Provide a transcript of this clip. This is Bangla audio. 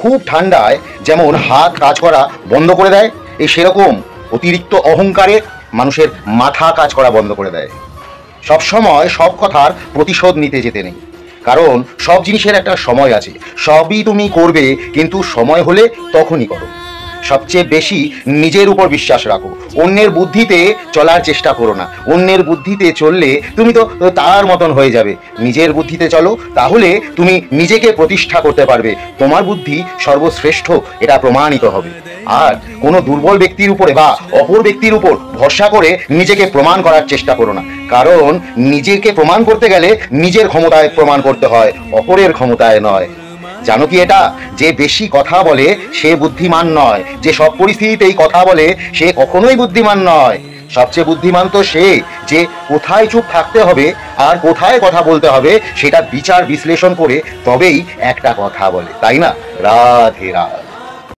খুব ঠান্ডায় যেমন হাত কাজ করা বন্ধ করে দেয়, এই সেরকম অতিরিক্ত অহংকারে মানুষের মাথা কাজ করা বন্ধ করে দেয়। সবসময় সব কথার প্রতিশোধ নিতে যেতে নেই, কারণ সব জিনিসের একটা সময় আছে। সবই তুমি করবে, কিন্তু সময় হলে তখনই করো। সবচেয়ে বেশি নিজের উপর বিশ্বাস রাখো, অন্যের বুদ্ধিতে চলার চেষ্টা করো না। অন্যের বুদ্ধিতে চললে তুমি তো তার মতন হয়ে যাবে। নিজের বুদ্ধিতে চলো, তাহলে তুমি নিজেকে প্রতিষ্ঠা করতে পারবে। তোমার বুদ্ধি সর্বশ্রেষ্ঠ, এটা প্রমাণিত হবে। আর কোনো দুর্বল ব্যক্তির উপরে বা অপর ব্যক্তির উপর ভরসা করে নিজেকে প্রমাণ করার চেষ্টা করো না, কারণ নিজেকে প্রমাণ করতে গেলে নিজের ক্ষমতায় প্রমাণ করতে হয়, অপরের ক্ষমতায় নয়। জানো কি এটা, যে বেশি কথা বলে সে বুদ্ধিমান নয়, যে সব পরিস্থিতিতেই কথা বলে সে কখনোই বুদ্ধিমান নয়। সবচেয়ে বুদ্ধিমান তো সে যে কোথায় চুপ থাকতে হবে আর কোথায় কথা বলতে হবে সেটা বিচার বিশ্লেষণ করে তবেই একটা কথা বলে, তাই না? রাধে রাধে।